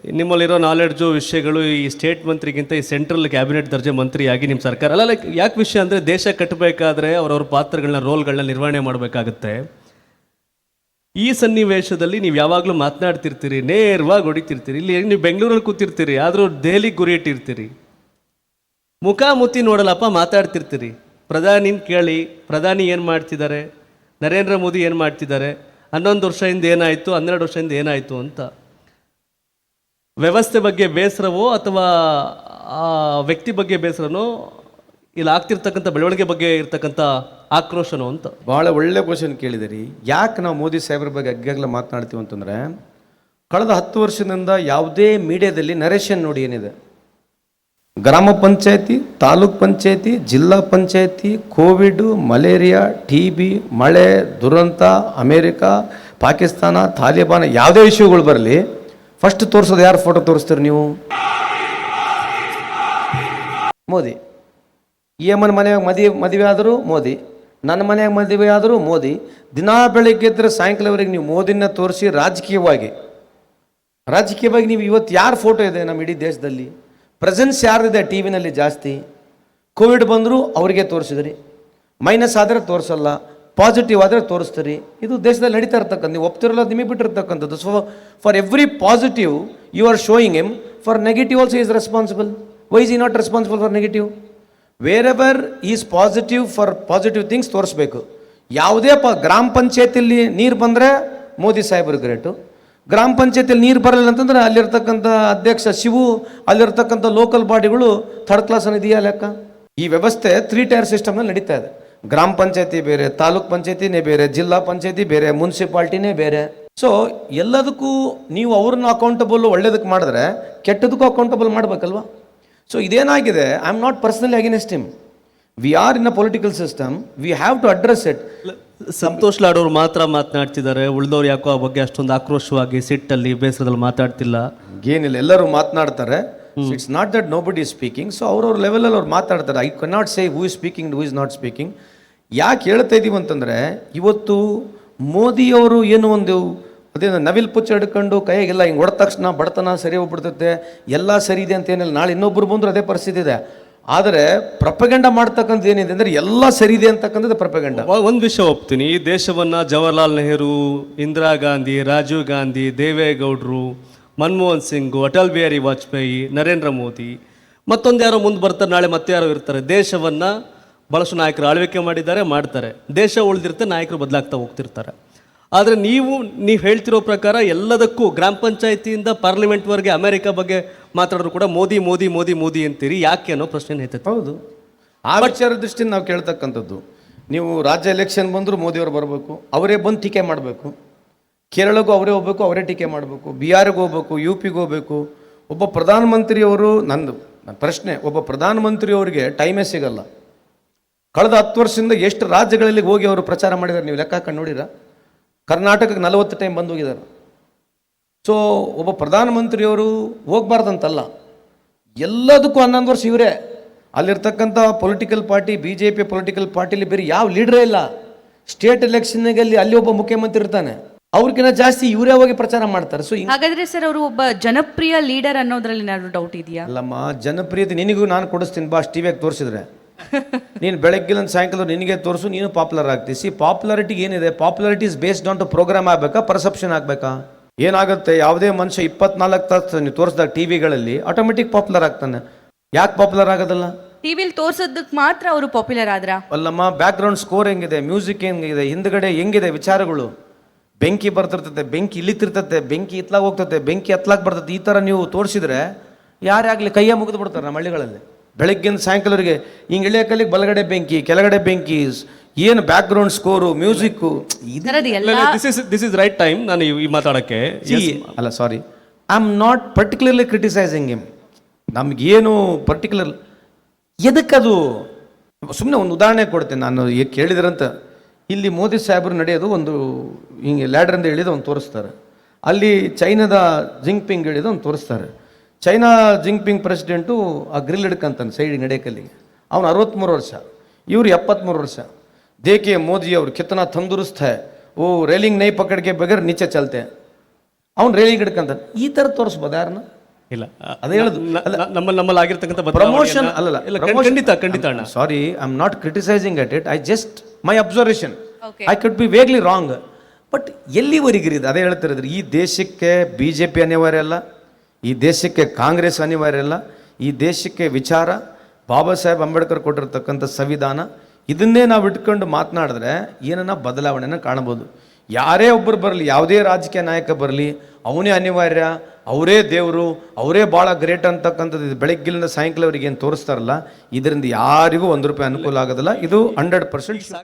ನಿಮ್ಮಲ್ಲಿರೋ knowledge ವಿಷಯಗಳು ಈ state ಮಂತ್ರಿಗಿಂತ ಈ ಸೆಂಟ್ರಲ್ ಕ್ಯಾಬಿನೆಟ್ ದರ್ಜೆ ಮಂತ್ರಿಯಾಗಿ ನಿಮ್ಮ ಸರ್ಕಾರ ಅಲ್ಲ, ಲೈಕ್ ಯಾಕೆ ವಿಷಯ ಅಂದರೆ ದೇಶ ಕಟ್ಟಬೇಕಾದ್ರೆ ಅವ್ರವ್ರ ಪಾತ್ರಗಳನ್ನ ರೋಲ್ಗಳನ್ನ ನಿರ್ವಹಣೆ ಮಾಡಬೇಕಾಗತ್ತೆ. ಈ ಸನ್ನಿವೇಶದಲ್ಲಿ ನೀವು ಯಾವಾಗಲೂ ಮಾತನಾಡ್ತಿರ್ತೀರಿ, ನೇರವಾಗಿ ಹೊಡಿತಿರ್ತೀರಿ. ಇಲ್ಲಿ ನೀವು ಬೆಂಗಳೂರಲ್ಲಿ ಕೂತಿರ್ತೀರಿ, ಆದರೂ ದೆಹಲಿಗೆ ಗುರಿ ಇಟ್ಟಿರ್ತೀರಿ. ಮುಖಾಮುಖಿ ನೋಡಲ್ಲಪ್ಪ, ಮಾತಾಡ್ತಿರ್ತೀರಿ. ಪ್ರಧಾನಿನ ಕೇಳಿ, ಪ್ರಧಾನಿ ಏನು ಮಾಡ್ತಿದ್ದಾರೆ, ನರೇಂದ್ರ ಮೋದಿ ಏನು ಮಾಡ್ತಿದ್ದಾರೆ, 11 ವರ್ಷದಿಂದ ಏನಾಯಿತು, 12 ವರ್ಷದಿಂದ ಏನಾಯಿತು ಅಂತ. ವ್ಯವಸ್ಥೆ ಬಗ್ಗೆ ಬೇಸರವೋ ಅಥವಾ ಆ ವ್ಯಕ್ತಿ ಬಗ್ಗೆ ಬೇಸರನೋ, ಇಲ್ಲಿ ಆಗ್ತಿರ್ತಕ್ಕಂಥ ಬೆಳವಣಿಗೆ ಬಗ್ಗೆ ಇರ್ತಕ್ಕಂಥ ಆಕ್ರೋಶನೋ ಅಂತ. ಭಾಳ ಒಳ್ಳೆ ಕ್ವಶನ್ ಕೇಳಿದಿರಿ. ಯಾಕೆ ನಾವು ಮೋದಿ ಸಾಹೇಬ್ರ ಬಗ್ಗೆ ಅಗ್ಗಾಗಲೇ ಮಾತನಾಡ್ತೀವಿ ಅಂತಂದರೆ, ಕಳೆದ 10 ವರ್ಷದಿಂದ ಯಾವುದೇ ಮೀಡಿಯಾದಲ್ಲಿ ನರೇಶನ್ ನೋಡಿ ಏನಿದೆ, ಗ್ರಾಮ ಪಂಚಾಯತಿ, ತಾಲೂಕ್ ಪಂಚಾಯತಿ, ಜಿಲ್ಲಾ ಪಂಚಾಯತಿ, ಕೋವಿಡ್, ಮಲೇರಿಯಾ, TB, ಮಳೆ, ದುರಂತ, ಅಮೇರಿಕಾ, ಪಾಕಿಸ್ತಾನ, ತಾಲಿಬಾನ್, ಯಾವುದೇ ಇಶ್ಯೂಗಳು ಬರಲಿ, ಫಸ್ಟ್ ತೋರಿಸೋದು ಯಾರು ಫೋಟೋ ತೋರಿಸ್ತೀರಿ ನೀವು? ಮೋದಿ. ಯಮನ್ ಮನೆಯಾಗ ಮದುವೆ ಆದರೂ ಮೋದಿ, ನನ್ನ ಮನೆಯಾಗ ಮದುವೆ ಆದರೂ ಮೋದಿ. ದಿನಾ ಬೆಳಗ್ಗೆ ಇದ್ದರೆ ಸಾಯಂಕಾಲವರೆಗೆ ನೀವು ಮೋದಿನ ತೋರಿಸಿ ರಾಜಕೀಯವಾಗಿ ನೀವು ಇವತ್ತು ಯಾರು ಫೋಟೋ ಇದೆ ನಮ್ಮ ಇಡೀ ದೇಶದಲ್ಲಿ, ಪ್ರೆಸೆನ್ಸ್ ಯಾರಿದೆ ಟಿ ವಿನಲ್ಲಿ ಜಾಸ್ತಿ? ಕೋವಿಡ್ ಬಂದರೂ ಅವರಿಗೆ ತೋರಿಸಿದ್ರಿ, ಮೈನಸ್ ಆದರೆ ತೋರಿಸಲ್ಲ, ಪಾಸಿಟಿವ್ ಆದರೆ ತೋರಿಸ್ತೀರಿ. ಇದು ದೇಶದಲ್ಲಿ ನಡೀತಾ ಇರ್ತಕ್ಕಂಥ, ನೀವು ಒಪ್ತಿರಲ್ಲ, ನಿಮಗೆ ಬಿಟ್ಟಿರ್ತಕ್ಕಂಥದ್ದು. So for every positive you are showing him, for negative also is responsible. Why is he not responsible for negative? Wherever is positive for positive things ತೋರಿಸ್ಬೇಕು. ಯಾವುದೇ ಗ್ರಾಮ ಪಂಚಾಯತಿಯಲ್ಲಿ ನೀರು ಬಂದರೆ ಮೋದಿ ಸಾಹೇಬರು ಗ್ರೇಟು, ಗ್ರಾಮ ಪಂಚಾಯತಿಯಲ್ಲಿ ನೀರು ಬರಲಿಲ್ಲ ಅಂತಂದ್ರೆ ಅಲ್ಲಿರ್ತಕ್ಕಂಥ ಅಧ್ಯಕ್ಷ ಶಿವು, ಅಲ್ಲಿರ್ತಕ್ಕಂಥ ಲೋಕಲ್ ಬಾಡಿಗಳು ಥರ್ಡ್ ಕ್ಲಾಸ್ ಅನ್ನೋದಿದೆಯಾ ಲೆಕ್ಕ? ಈ ವ್ಯವಸ್ಥೆ 3 ಟೈರ್ ಸಿಸ್ಟಮ್ನಲ್ಲಿ ನಡೀತಾ ಇದೆ. ಗ್ರಾಮ ಪಂಚಾಯತಿ ಬೇರೆ, ತಾಲೂಕ್ ಪಂಚಾಯತಿನೇ ಬೇರೆ, ಜಿಲ್ಲಾ ಪಂಚಾಯತಿ ಬೇರೆ, ಮುನ್ಸಿಪಾಲ್ಟಿನೇ ಬೇರೆ. ಸೊ ಎಲ್ಲದಕ್ಕೂ ನೀವು ಅವ್ರನ್ನ ಅಕೌಂಟಬಲ್ ಒಳ್ಳೇದಕ್ಕೆ ಮಾಡಿದ್ರೆ ಕೆಟ್ಟದಕ್ಕೂ ಅಕೌಂಟಬಲ್ ಮಾಡಬೇಕಲ್ವ? ಸೊ ಇದೇನಾಗಿದೆ, I am not personally against him. We are in a political system, we have to address it. Santosh Lad ಅವರು ಮಾತ್ರ ಮಾತನಾಡ್ತಿದ್ದಾರೆ, ಉಳಿದವ್ರು ಯಾಕೋ ಆ ಬಗ್ಗೆ ಅಷ್ಟೊಂದು ಆಕ್ರೋಶವಾಗಿ ಸಿಟ್ಟಲ್ಲಿ ಬೇಸರದಲ್ಲಿ ಮಾತಾಡ್ತಿಲ್ಲ. ಏನಿಲ್ಲ, ಎಲ್ಲರೂ ಮಾತನಾಡ್ತಾರೆ. ಇಟ್ಸ್ ನಾಟ್ ದಟ್ ನೋ ಬಡಿ ಈಸ್ ಸ್ಪೀಕಿಂಗ್. ಸೊ ಅವ್ರವ್ರ ಲೆವೆಲಲ್ಲಿ ಅವ್ರು ಮಾತಾಡ್ತಾರೆ. I can not say who is speaking, who is not speaking. ಯಾಕೆ ಹೇಳ್ತಾ ಇದ್ದೀವಿ ಅಂತಂದರೆ, ಇವತ್ತು ಮೋದಿಯವರು ಏನು ಒಂದು ಅದೇ ನವಿಲ್ ಪುಚ್ಚ ಹಿಡ್ಕೊಂಡು ಕೈಯಾಗೆಲ್ಲ ಹಿಂಗೆ ಹೊಡೆದ ತಕ್ಷಣ ಬಡತನ ಸರಿ ಹೋಗ್ಬಿಡ್ತೈತೆ, ಎಲ್ಲ ಸರಿ ಇದೆ ಅಂತ ಏನಿಲ್ಲ. ನಾಳೆ ಇನ್ನೊಬ್ಬರು ಬಂದರೂ ಅದೇ ಪರಿಸ್ಥಿತಿ ಇದೆ. ಆದರೆ ಪ್ರಪಗಂಡ ಮಾಡ್ತಕ್ಕಂಥದ್ದು ಏನಿದೆ ಅಂದರೆ ಎಲ್ಲ ಸರಿ ಇದೆ ಅಂತಕ್ಕಂಥದ್ದು ಪ್ರಪಗಂಡ. ಒಂದು ವಿಷಯ ಒಪ್ತೀನಿ, ಈ ದೇಶವನ್ನು ಜವಾಹರ್ಲಾಲ್ ನೆಹರು, ಇಂದಿರಾ ಗಾಂಧಿ, ರಾಜೀವ್ ಗಾಂಧಿ, ದೇವೇಗೌಡರು, ಮನಮೋಹನ್ ಸಿಂಗು, ಅಟಲ್ ಬಿಹಾರಿ ವಾಜಪೇಯಿ, ನರೇಂದ್ರ ಮೋದಿ, ಮತ್ತೊಂದು ಯಾರೋ ಮುಂದೆ ಬರ್ತಾರೆ, ನಾಳೆ ಮತ್ತೆ ಯಾರೋ ಇರ್ತಾರೆ. ದೇಶವನ್ನು ಭಾಳಷ್ಟು ನಾಯಕರು ಆಳ್ವಿಕೆ ಮಾಡಿದ್ದಾರೆ, ಮಾಡ್ತಾರೆ. ದೇಶ ಉಳಿದಿರುತ್ತೆ, ನಾಯಕರು ಬದಲಾಗ್ತಾ ಹೋಗ್ತಿರ್ತಾರೆ. ಆದರೆ ನೀವು ಹೇಳ್ತಿರೋ ಪ್ರಕಾರ ಎಲ್ಲದಕ್ಕೂ ಗ್ರಾಮ ಪಂಚಾಯತಿಯಿಂದ ಪಾರ್ಲಿಮೆಂಟ್ವರೆಗೆ ಅಮೆರಿಕ ಬಗ್ಗೆ ಮಾತಾಡೋರು ಕೂಡ ಮೋದಿ ಮೋದಿ ಮೋದಿ ಮೋದಿ ಅಂತೀರಿ, ಯಾಕೆ ಅನ್ನೋ ಪ್ರಶ್ನೆ ಐತೈತೆ. ಹೌದು, ಆ ವಿಚಾರ ದೃಷ್ಟಿಯಿಂದ ನಾವು ಕೇಳ್ತಕ್ಕಂಥದ್ದು. ನೀವು ರಾಜ್ಯ ಎಲೆಕ್ಷನ್ ಬಂದರೂ ಮೋದಿಯವರು ಬರಬೇಕು, ಅವರೇ ಬಂದು ಟೀಕೆ ಮಾಡಬೇಕು. ಕೇರಳಗೂ ಅವರೇ ಹೋಗ್ಬೇಕು, ಅವರೇ ಟೀಕೆ ಮಾಡಬೇಕು. ಬಿಹಾರಿಗೆ ಹೋಗ್ಬೇಕು, UPಗೆ ಹೋಗ್ಬೇಕು. ಒಬ್ಬ ಪ್ರಧಾನಮಂತ್ರಿಯವರು, ನನ್ನ ಪ್ರಶ್ನೆ, ಒಬ್ಬ ಪ್ರಧಾನಮಂತ್ರಿಯವರಿಗೆ ಟೈಮೇ ಸಿಗಲ್ಲ. ಕಳೆದ 10 ವರ್ಷದಿಂದ ಎಷ್ಟು ರಾಜ್ಯಗಳಲ್ಲಿ ಹೋಗಿ ಅವರು ಪ್ರಚಾರ ಮಾಡಿದ್ದಾರೆ, ನೀವು ಲೆಕ್ಕ ಹಾಕೊಂಡು ನೋಡಿರ? ಕರ್ನಾಟಕಕ್ಕೆ 40 ಟೈಮ್ ಬಂದು ಹೋಗಿದ್ದಾರೆ. ಸೊ ಒಬ್ಬ ಪ್ರಧಾನಮಂತ್ರಿಯವರು ಹೋಗ್ಬಾರ್ದಂತಲ್ಲ, ಎಲ್ಲದಕ್ಕೂ 11 ವರ್ಷ ಇವರೇ. ಅಲ್ಲಿರ್ತಕ್ಕಂಥ ಪೊಲಿಟಿಕಲ್ ಪಾರ್ಟಿ, BJP ಪೊಲಿಟಿಕಲ್ ಪಾರ್ಟಿಲಿ ಬೇರೆ ಯಾವ ಲೀಡ್ರೇ ಇಲ್ಲ. ಸ್ಟೇಟ್ ಎಲೆಕ್ಷನ್ಗೆ ಅಲ್ಲಿ ಒಬ್ಬ ಮುಖ್ಯಮಂತ್ರಿ ಇರ್ತಾನೆ, ಅವ್ರಿಗಿಂತ ಜಾಸ್ತಿ ಇವರೇ ಹೋಗಿ ಪ್ರಚಾರ ಮಾಡ್ತಾರೆ. ಸೊ ಹಾಗಾದ್ರೆ ಸರ್, ಅವರು ಒಬ್ಬ ಜನಪ್ರಿಯ ಲೀಡರ್ ಅನ್ನೋದ್ರಲ್ಲಿ ಏನಾದ್ರು ಡೌಟ್ ಇದೆಯಾ? ಅಲ್ಲಮ್ಮ, ಜನಪ್ರಿಯತೆ ನಿನಗೂ ನಾನು ಕೊಡಿಸ್ತೀನಿ ಬಾ, ಟಿವಿಯಾಗಿ ತೋರಿಸಿದ್ರೆ. ನೀನು ಬೆಳಗ್ಗಿಲ್ಲ ಸಾಯಂಕಾಲ ನಿನಗೆ ತೋರಿಸು, ನೀನು ಪಾಪ್ಯುಲರ್ ಆಗ್ತೀವಿ. ಸಿ, ಪಾಪ್ಯುಲಾರಿಟಿಗೆ ಏನಿದೆ, popularity is based on to program ಆಗಬೇಕಾ, ಪರ್ಸೆಪ್ಷನ್ ಆಗಬೇಕಾ? ಏನಾಗುತ್ತೆ, ಯಾವುದೇ ಮನುಷ್ಯ 24 ತಾಸು ನೀವು ತೋರಿಸಿದಾಗ ಟಿವಿಗಳಲ್ಲಿ ಆಟೋಮೆಟಿಕ್ ಪಾಪ್ಯುಲರ್ ಆಗ್ತಾನೆ. ಯಾಕೆ ಪಾಪ್ಯುಲರ್ ಆಗೋದಲ್ಲ? ಟಿವಿಲಿ ತೋರ್ಸೋದಕ್ಕೆ ಮಾತ್ರ ಅವರು ಪಾಪ್ಯುಲರ್ ಆದ್ರ? ಅಲ್ಲಮ್ಮ, ಬ್ಯಾಕ್ ಗ್ರೌಂಡ್ ಸ್ಕೋರ್ ಹೆಂಗಿದೆ, ಮ್ಯೂಸಿಕ್ ಹೆಂಗಿದೆ, ಹಿಂದ್ಗಡೆ ಹೆಂಗಿದೆ ವಿಚಾರಗಳು. ಬೆಂಕಿ ಬರ್ತಿರ್ತತೆ, ಬೆಂಕಿ ಇಳಿತಿರ್ತತೆ, ಬೆಂಕಿ ಇತ್ಲಾಗ ಹೋಗ್ತತೆ, ಬೆಂಕಿ ಹತ್ಲಾಗ ಬರ್ತದೆ. ಈ ಥರ ನೀವು ತೋರಿಸಿದ್ರೆ ಯಾರಾಗಲಿ ಕೈಯ ಮುಗಿದು ಬಿಡ್ತಾರೆ ನಮ್ಮ ಹಳ್ಳಿಗಳಲ್ಲಿ. ಬೆಳಗ್ಗಿನ ಸಾಯಂಕಾಲವರೆಗೆ ಹಿಂಗೆ ಇಳಿಯ ಕಲ್ಲಿಗೆ ಬಲಗಡೆ ಬೆಂಕಿ, ಕೆಳಗಡೆ ಬೆಂಕಿ, ಏನು background score, music. This is right time ನಾನು ಈ ಮಾತಾಡೋಕ್ಕೆ. ಅಲ್ಲ, sorry, I am not particularly criticising him. ನಮಗೇನು ಪರ್ಟಿಕ್ಯುಲರ್ ಎದಕ್ಕದು? ಸುಮ್ಮನೆ ಒಂದು ಉದಾಹರಣೆ ಕೊಡ್ತೇನೆ ನಾನು. ಈಗ ಕೇಳಿದ್ರಂತ, ಇಲ್ಲಿ ಮೋದಿ ಸಾಹೇಬರು ನಡೆಯೋದು ಒಂದು ಹಿಂಗೆ ಲ್ಯಾಡ್ರಿಂದ ಹೇಳಿದ ಒಂದು ತೋರಿಸ್ತಾರೆ. ಅಲ್ಲಿ ಚೈನಾದ ಜಿಂಗ್ಪಿಂಗ್ ಹೇಳಿದ ಒಂದು ತೋರಿಸ್ತಾರೆ. ಚೈನಾ ಜಿಂಗ್ಪಿಂಗ್ ಪ್ರೆಸಿಡೆಂಟು ಆ ಗ್ರಿಲ್ ಹಿಡ್ಕಂತಾನೆ ಸೈಡಿಗೆ ನಡೆಯಕಲ್ಲಿಗೆ. ಅವನು 63 ವರ್ಷ, ಇವರು 73 ವರ್ಷ. ದೇಖಿಯೇ ಮೋದಿ ಅವರು ಕಿतना तंदुरुस्त है, वो रेलिंग नहीं पकड़ के बगैर नीचे चलते हैं. ಅವ್ನು ರೇಲಿಂಗ್ ಹಿಡ್ಕಂತ ಈ ಥರ ತೋರಿಸ್ಬೋದು ಯಾರನ್ನ? ಇಲ್ಲ ಅದೇ ಹೇಳುದು. ನಮ್ಮಲ್ಲಿ ಆಗಿರ್ತಕ್ಕಂಥ ಪ್ರಮೋಷನ್ ಅಲ್ಲಲ್ಲ, ಖಂಡಿತ ಅಣ್ಣ. Sorry, I am not criticising at it, I just my observation. Okay. I could be vaguely wrong, but ಎಲ್ಲಿವರೆಗಿರಿದು ಅದೇ ಹೇಳ್ತಿರೋದ್ರಿ. ಈ ದೇಶಕ್ಕೆ BJP ಅನಿವಾರ್ಯ ಅಲ್ಲ, ಈ ದೇಶಕ್ಕೆ ಕಾಂಗ್ರೆಸ್ ಅನಿವಾರ್ಯ ಅಲ್ಲ, ಈ ದೇಶಕ್ಕೆ ವಿಚಾರ ಬಾಬಾ ಸಾಹೇಬ್ ಅಂಬೇಡ್ಕರ್ ಕೊಟ್ಟಿರ್ತಕ್ಕಂಥ ಸಂವಿಧಾನ, ಇದನ್ನೇ ನಾವು ಇಟ್ಕೊಂಡು ಮಾತನಾಡಿದ್ರೆ ಏನನ್ನ ಬದಲಾವಣೆನ ಕಾಣಬಹುದು. ಯಾರೇ ಒಬ್ಬರು ಬರಲಿ, ಯಾವುದೇ ರಾಜಕೀಯ ನಾಯಕ ಬರಲಿ, ಅವನೇ ಅನಿವಾರ್ಯ, ಅವರೇ ದೇವರು, ಅವರೇ ಭಾಳ ಗ್ರೇಟ್ ಅಂತಕ್ಕಂಥದ್ದು ಇದು ಬೆಳಗ್ಗಿಲಿಂದ ಸಾಯಂಕಾಲವರೆಗೆ ಏನು ತೋರಿಸ್ತಾರಲ್ಲ, ಇದರಿಂದ ಯಾರಿಗೂ ₹1 ಅನುಕೂಲ ಆಗೋದಿಲ್ಲ. ಇದು 100%